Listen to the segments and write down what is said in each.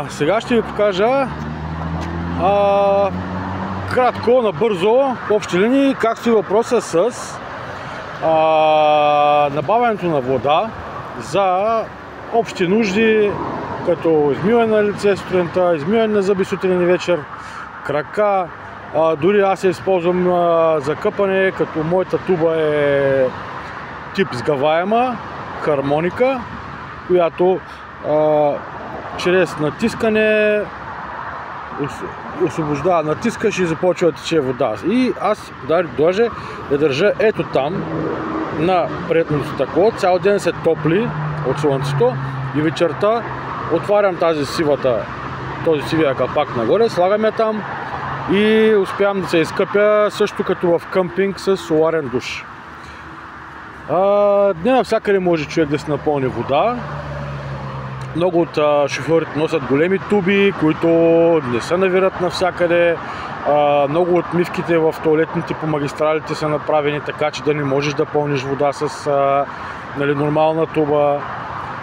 Сега ще ви покажа кратко, набързо, в общи линии, как стои въпроса с набавянето на вода за общи нужди, като измиване на лице сутринта, измиване на зъби сутрин и вечер, крака. Дори аз я използвам за къпане, като моята туба е тип сгъваема, хармоника, която чрез натискане освобождава. Натискаш и започва да тече вода. И аз даже да държа ето там на предното стъкло. Цял ден се топли от слънцето и вечерта отварям този сивия капак нагоре, слагам я там и успявам да се изкъпя също като в къмпинг с соларен душ. Не навсякъде може човек да се напълни вода. Много от шофьорите носят големи туби, които не се навират навсякъде. Много от мивките в тоалетните по магистралите са направени така, че да не можеш да пълниш вода с нормална туба.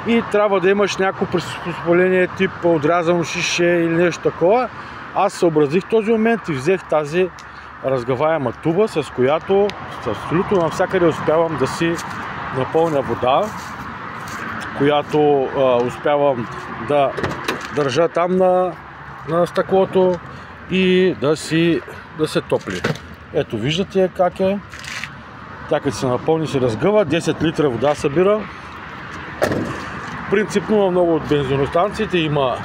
И трябва да имаш някакво приспособление тип отрязано шише или нещо такова. Аз съобразих този момент и взех тази разгъваема туба, с която абсолютно навсякъде успявам да си напълня вода, която успявам да държа там на стъклото и да се топли. Ето виждате как е. Тя като се напълни, се разгъва, 10 литра вода събира. Принципно на много от бензиностанциите има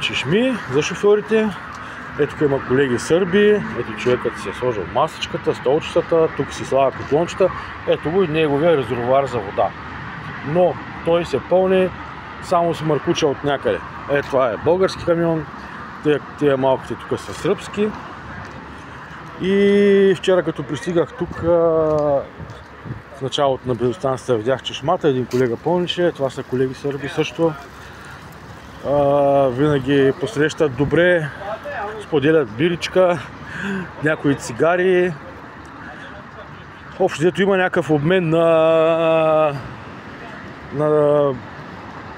чешми за шофьорите. Ето тук има колеги сърби, ето човекът си е сложил масичката, столчетата, тук си слага котлончета, ето го и неговия резервоар за вода. Но той се пълни само с мъркуча от някъде. Ето това е български камион, тия малките тук са сръбски. И вчера като пристигах тук, в началото на бензиностанцията видях чешмата, един колега пълнише, това са колеги сърби също. Винаги посрещат добре, споделят биричка, някои цигари. Общо взето има някакъв обмен на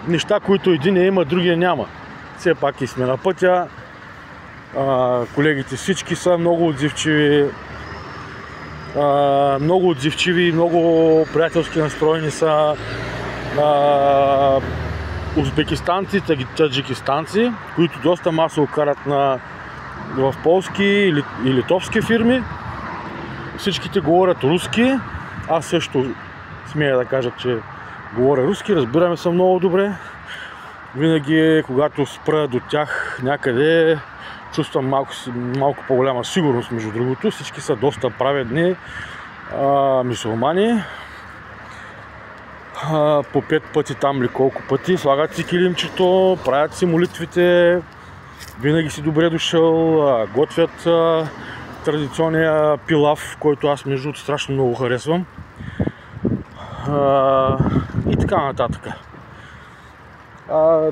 неща, които един има, другия няма. Все пак и сме на пътя. Колегите всички са много отзивчиви. И много приятелски настроени са. Узбекистанци, таджикистанци, които доста масово карат в полски и литовски фирми. Всичките говорят руски. Аз също смея да кажа, че говоря руски. Разбираме се много добре. Винаги, когато спра до тях някъде, чувствам малко по-голяма сигурност, между другото. Всички са доста праведни мюсюлмани. По 5 пъти там ли колко пъти, слагат си килимчето, правят си молитвите, винаги си добре дошъл, готвят традиционния пилав, който аз между другото страшно много харесвам. И така нататък.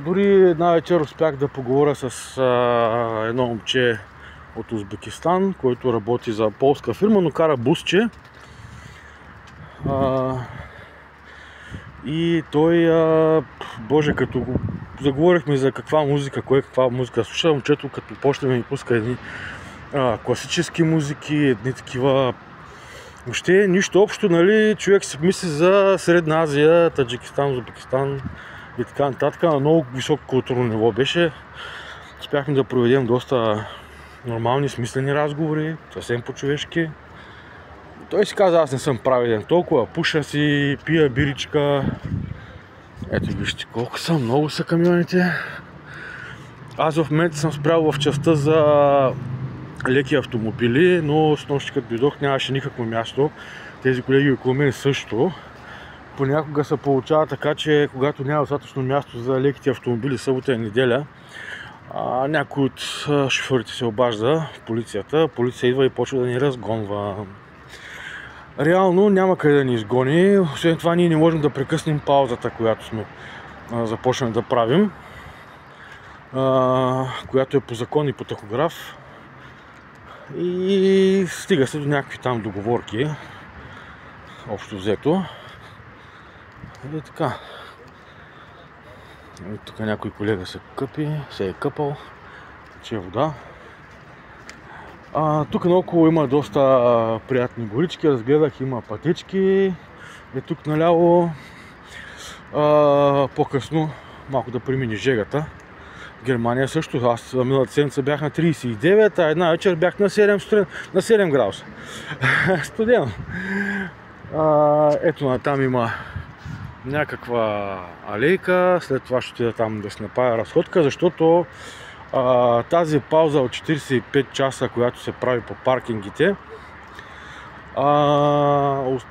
Дори една вечер успях да поговоря с едно момче от Узбекистан, който работи за полска фирма, но кара бусче. И той, боже, като заговорихме за каква музика слуша, момчето като почне да ми пуска едни класически музики, едни такива, въобще нищо общо, нали, човек си мисли за Средна Азия, Таджикистан, Узбекистан и така нататък, на много високо културно ниво беше. Успяхме да проведем доста нормални, смислени разговори, съвсем по-човешки. Той си каза, аз не съм праведен толкова, пуша си, пия биричка. Ето вижте колко са, много са камионите. Аз в момента съм спрял в частта за леки автомобили, но снощи като дойдох нямаше никакво място. Тези колеги около мен също. Понякога се получава така, че когато няма достатъчно място за леките автомобили събота и неделя, някой от шофьорите се обажда в полицията. Полиция идва и почва да ни разгонва. Реално няма къде да ни изгони, освен това ние не можем да прекъснем паузата, която сме започнали да правим, която е по закон и по тахограф, и стига се до някакви там договорки, общо взето. И така. Тук някой колега се е къпал, тече вода. Тук наоколо има доста приятни горички, разгледах, има пътечки. Тук наляво. По-късно малко да премини жегата. В Германия също. Аз миналата седмица бях на 39, а една вечер бях на 7 градуса. Студено. Ето натам има някаква алейка. След това ще отида там да се направя разходка, защото тази пауза от 45 часа, която се прави по паркингите,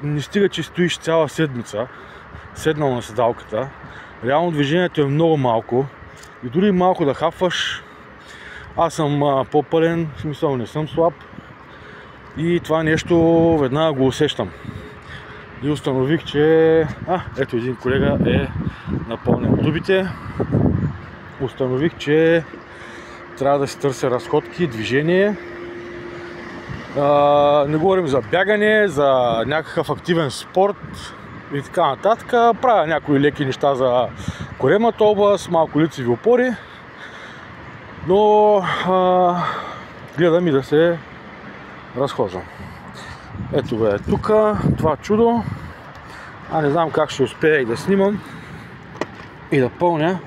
не стига, че стоиш цяла седмица, седнал на седалката. Реално движението е много малко и дори малко да хапваш. Аз съм по-пълен, в смисъл не съм слаб и това нещо веднага го усещам. И установих, че ето един колега е напълнен дубите. Установих, че трябва да се търся разходки, движение. Не говорим за бягане, за някакъв активен спорт и така нататък. Правя някои леки неща за коремната област, малко лицеви опори, но гледам и да се разхождам. Ето го е тук, това чудо. Не знам как ще успея и да снимам и да пълня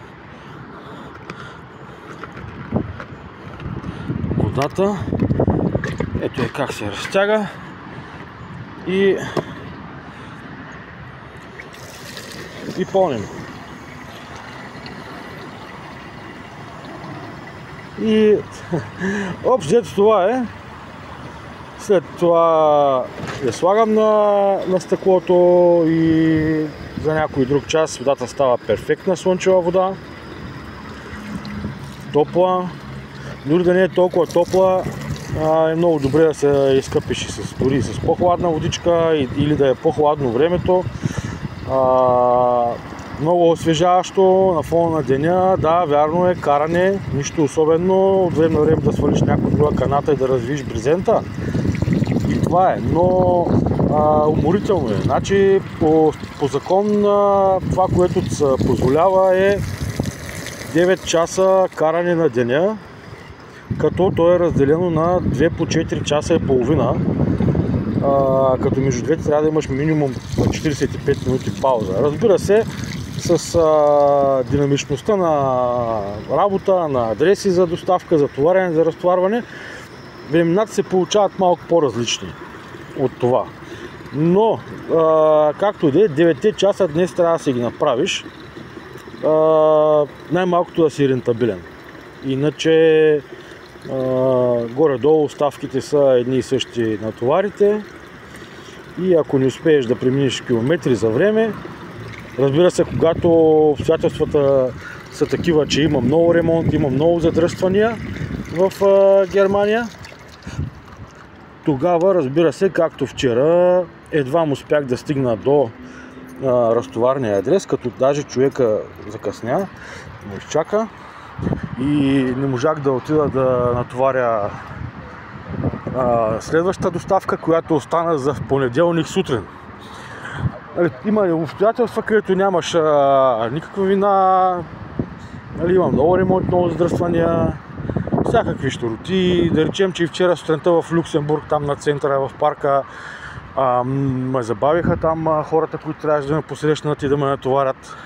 водата. Ето е как се разтяга и пълним. И общо това е. След това я слагам на стъклото и за някой друг час водата става перфектна слънчева вода. Топла. Дори да не е толкова топла, е много добре да се изкъпиш дори с по-хладна водичка или да е по-хладно времето. Много освежаващо на фона на деня. Да, вярно е, каране, нищо особено. От време на време да свалиш някоя друга каната и да развиеш брезента. И това е, но уморително е. Значи по закон това, което се позволява е 9 часа каране на деня, като то е разделено на 2 по 4 часа и половина. Като между двете трябва да имаш минимум 45 минути пауза. Разбира се, с динамичността на работа, на адреси за доставка, за товарене, за разтоварване, времената се получават малко по-различни от това. Но, както и да е, 9 часа днес трябва да си ги направиш, най-малкото да си рентабилен. Иначе горе-долу ставките са едни и същи на товарите и ако не успееш да преминеш километри за време, разбира се, когато обстоятелствата са такива, че има много ремонт, има много задръствания в Германия, тогава, разбира се, както вчера, едва успях да стигна до разтоварния адрес, като даже човека закъсня, ме изчака и не можах да отида да натоваря следващата доставка, която остана за понеделник сутрин. Има обстоятелства, където нямаш никаква вина, има много ремонт, много задръствания, всякакви щуроти. Да речем, че и вчера сутринта в Люксембург, там на центъра, в парка, ме забавиха там хората, които трябваше да ме посрещнат и да ме натоварят.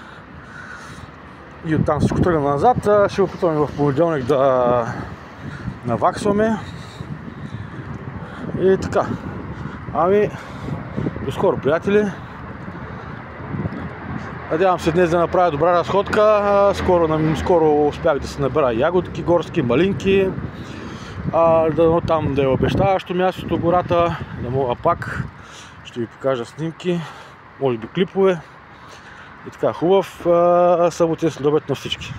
И оттам всичко тръгна назад. Ще опитваме в понеделник да наваксваме. И така. До скоро, приятели. Надявам се днес да направя добра разходка. Скоро успях да се набера ягодки, горски, малинки. Там да е обещаващо мястото, гората. Да мога пак. Ще ви покажа снимки, може би клипове. И така, хубав съботен следобед на всички.